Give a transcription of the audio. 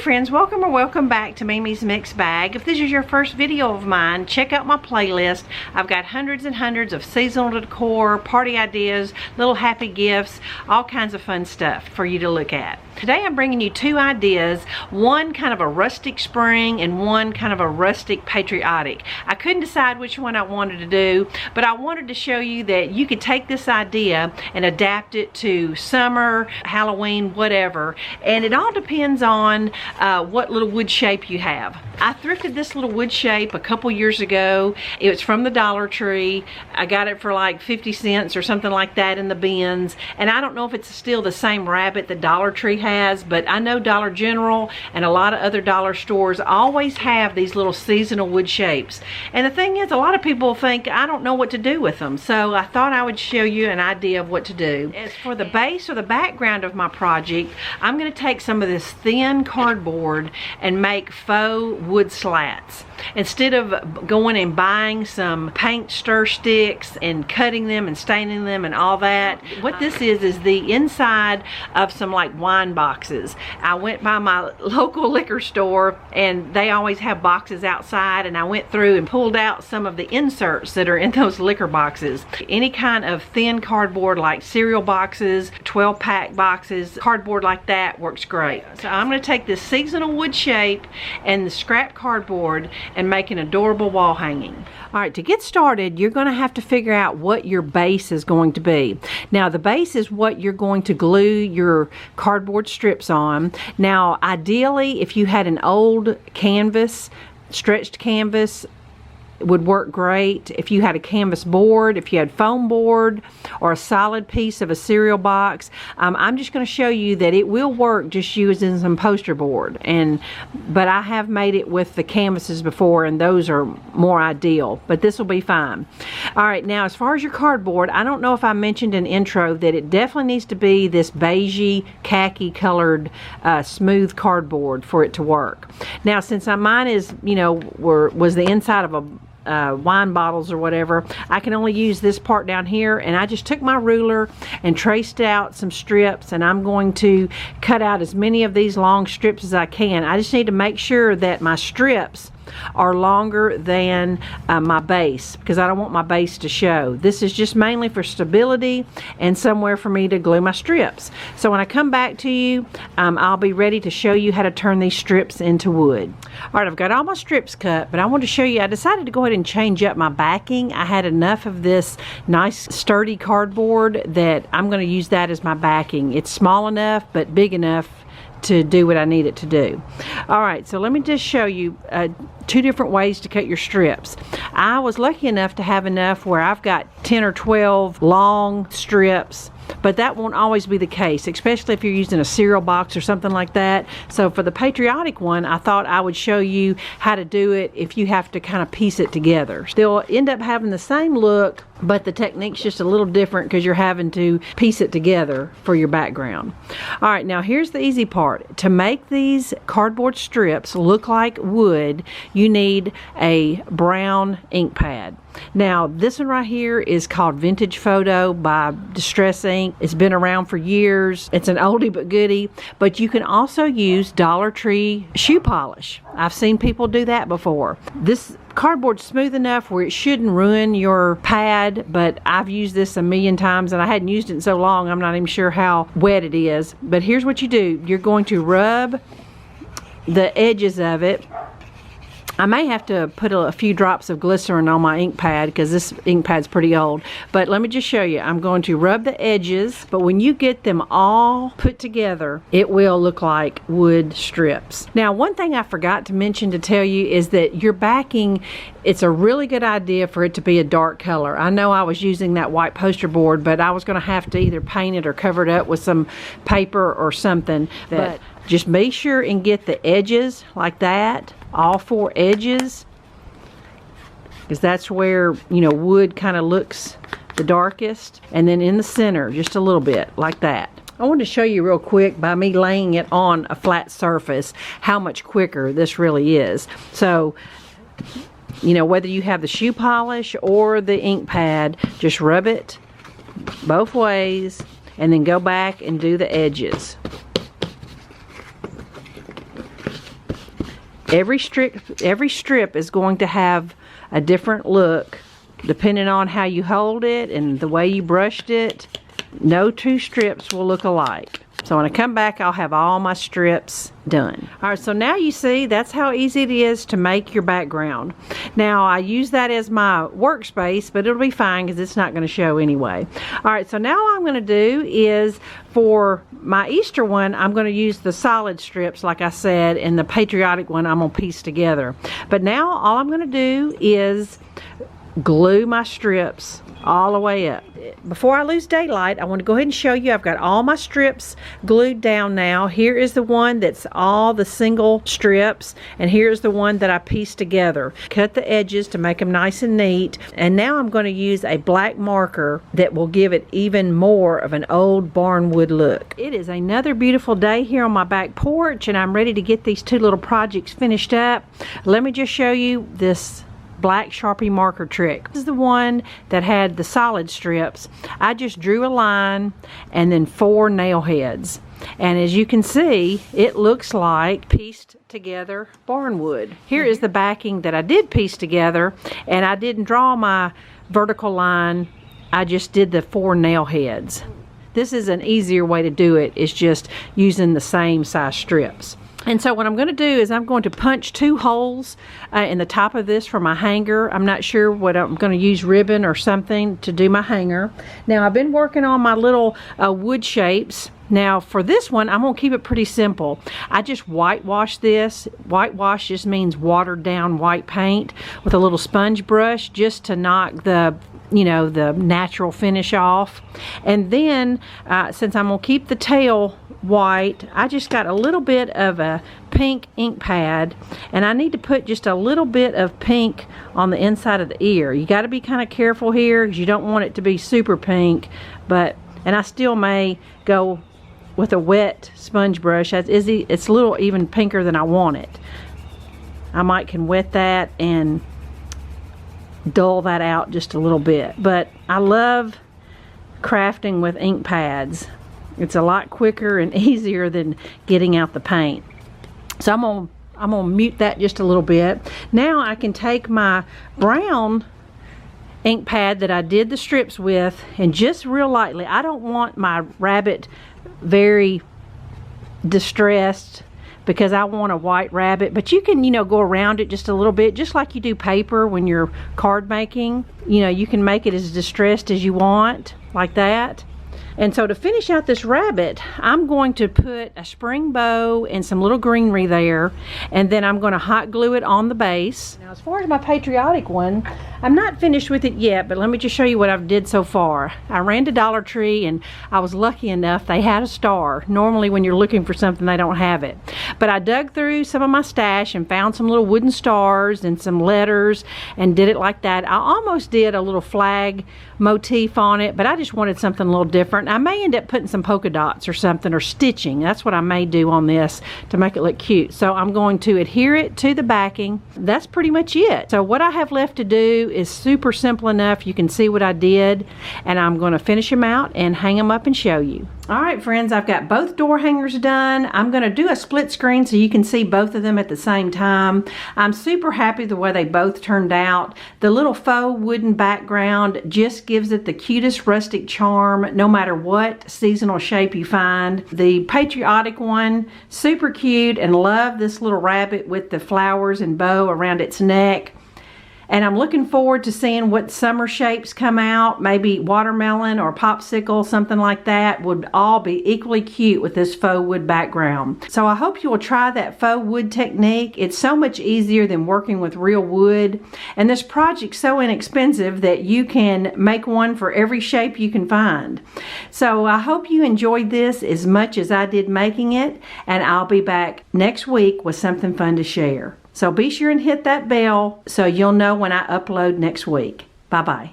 friends, welcome or welcome back to Mimi's Mixed Bag. If this is your first video of mine, check out my playlist. I've got hundreds and hundreds of seasonal decor, party ideas, little happy gifts, all kinds of fun stuff for you to look at. Today I'm bringing you two ideas, one kind of a rustic spring and one kind of a rustic patriotic. I couldn't decide which one I wanted to do, but I wanted to show you that you could take this idea and adapt it to summer, Halloween, whatever, and it all depends on what little wood shape you have. I thrifted this little wood shape a couple years ago. It was from the Dollar Tree. I got it for like 50 cents or something like that in the bins, and I don't know if it's still the same rabbit that Dollar Tree has, but I know Dollar General and a lot of other dollar stores always have these little seasonal wood shapes. And the thing is, a lot of people think I don't know what to do with them, so I thought I would show you an idea of what to do. As for the base or the background of my project, I'm going to take some of this thin cardboard and make faux wood slats. Instead of going and buying some paint stir sticks and cutting them and staining them and all that, what this is the inside of some like wine boxes. I went by my local liquor store and they always have boxes outside, and I went through and pulled out some of the inserts that are in those liquor boxes. Any kind of thin cardboard like cereal boxes, 12-pack boxes, cardboard like that works great. So I'm going to take this seasonal wood shape and the scrap cardboard and make an adorable wall hanging. Alright, to get started, you're going to have to figure out what your base is going to be. Now, the base is what you're going to glue your cardboard strips on. Now, ideally, if you had an old canvas, stretched canvas, would work great. If you had a canvas board, if you had foam board, or a solid piece of a cereal box, I'm just going to show you that it will work just using some poster board. But I have made it with the canvases before, and those are more ideal, but this will be fine. Alright, now as far as your cardboard, I don't know if I mentioned in intro that it definitely needs to be this beigey, khaki colored smooth cardboard for it to work. Now, since mine is, was the inside of a wine bottles or whatever, I can only use this part down here, and I just took my ruler and traced out some strips, and I'm going to cut out as many of these long strips as I can. I just need to make sure that my strips are longer than my base, because I don't want my base to show. This is just mainly for stability and somewhere for me to glue my strips. So when I come back to you, I'll be ready to show you how to turn these strips into wood. Alright, I've got all my strips cut, but I want to show you, I decided to go ahead and change up my backing. I had enough of this nice sturdy cardboard that I'm going to use that as my backing. It's small enough but big enough to do what I need it to do. Alright, so let me just show you two different ways to cut your strips. I was lucky enough to have enough where I've got 10 or 12 long strips, but that won't always be the case, especially if you're using a cereal box or something like that. So for the patriotic one, I thought I would show you how to do it if you have to kind of piece it together. They'll end up having the same look, but the technique's just a little different because you're having to piece it together for your background. Alright, now here's the easy part. To make these cardboard strips look like wood, you need a brown ink pad. Now, this one right here is called Vintage Photo by Distress Ink. It's been around for years. It's an oldie but goodie, but you can also use Dollar Tree shoe polish. I've seen people do that before. This cardboard's smooth enough where it shouldn't ruin your pad, but I've used this a million times and I hadn't used it in so long I'm not even sure how wet it is. But here's what you do. You're going to rub the edges of it. I may have to put a few drops of glycerin on my ink pad because this ink pad's pretty old, but let me just show you. I'm going to rub the edges, but when you get them all put together, it will look like wood strips. Now, one thing I forgot to mention to tell you is that your backing, it's a really good idea for it to be a dark color. I know I was using that white poster board, but I was going to have to either paint it or cover it up with some paper or something. But just be sure and get the edges like that, all four edges, because that's where, wood kind of looks the darkest. And then in the center, just a little bit like that. I want to show you real quick by me laying it on a flat surface how much quicker this really is. So, whether you have the shoe polish or the ink pad, just rub it both ways and then go back and do the edges. Every strip is going to have a different look depending on how you hold it and the way you brushed it. No two strips will look alike. So when I come back, I'll have all my strips done. All right, so now you see that's how easy it is to make your background. Now I use that as my workspace, but it'll be fine because it's not going to show anyway. All right, so now what I'm going to do is for my Easter one, I'm going to use the solid strips like I said, and the patriotic one I'm going to piece together. But now all I'm going to do is glue my strips all the way up. Before I lose daylight, I want to go ahead and show you I've got all my strips glued down now. Here is the one that's all the single strips, and here's the one that I pieced together. Cut the edges to make them nice and neat, and now I'm going to use a black marker that will give it even more of an old barnwood look. It is another beautiful day here on my back porch, and I'm ready to get these two little projects finished up. Let me just show you this black Sharpie marker trick. This is the one that had the solid strips. I just drew a line and then 4 nail heads, and as you can see, it looks like pieced together barnwood. Here is the backing that I did piece together, and I didn't draw my vertical line, I just did the 4 nail heads. This is an easier way to do it, is just using the same size strips. And so what I'm going to do is I'm going to punch 2 holes in the top of this for my hanger. I'm not sure what I'm going to use, ribbon or something to do my hanger. Now I've been working on my little wood shapes. Now for this one, I'm going to keep it pretty simple. I just whitewash this. Whitewash just means watered down white paint with a little sponge brush just to knock the the natural finish off. And then since I'm going to keep the tail white, I just got a little bit of a pink ink pad, and I need to put just a little bit of pink on the inside of the ear. You got to be kind of careful here because you don't want it to be super pink, and I still may go with a wet sponge brush. It's a little even pinker than I want it. I might can wet that and dull that out just a little bit, but I love crafting with ink pads. It's a lot quicker and easier than getting out the paint. So I'm gonna mute that just a little bit. Now I can take my brown ink pad that I did the strips with and just real lightly. I don't want my rabbit very distressed because I want a white rabbit, but you can go around it just a little bit, just like you do paper when you're card making. You can make it as distressed as you want, like that. And so to finish out this rabbit, I'm going to put a spring bow and some little greenery there, and then I'm going to hot glue it on the base. Now as far as my patriotic one, I'm not finished with it yet, but let me just show you what I've did so far. I ran to Dollar Tree, and I was lucky enough they had a star. Normally when you're looking for something, they don't have it. But I dug through some of my stash and found some little wooden stars and some letters and did it like that. I almost did a little flag motif on it, but I just wanted something a little different. I may end up putting some polka dots or something, or stitching. That's what I may do on this to make it look cute. So I'm going to adhere it to the backing. That's pretty much it. So what I have left to do is super simple enough. You can see what I did, and I'm going to finish them out and hang them up and show you. All right, friends, I've got both door hangers done. I'm going to do a split screen so you can see both of them at the same time. I'm super happy the way they both turned out. The little faux wooden background just gives it the cutest rustic charm no matter what seasonal shape you find. The patriotic one, super cute, and love this little rabbit with the flowers and bow around its neck. And I'm looking forward to seeing what summer shapes come out. Maybe watermelon or popsicle, something like that, would all be equally cute with this faux wood background. So I hope you will try that faux wood technique. It's so much easier than working with real wood. And this project's so inexpensive that you can make one for every shape you can find. So I hope you enjoyed this as much as I did making it. And I'll be back next week with something fun to share. So be sure and hit that bell so you'll know when I upload next week. Bye-bye.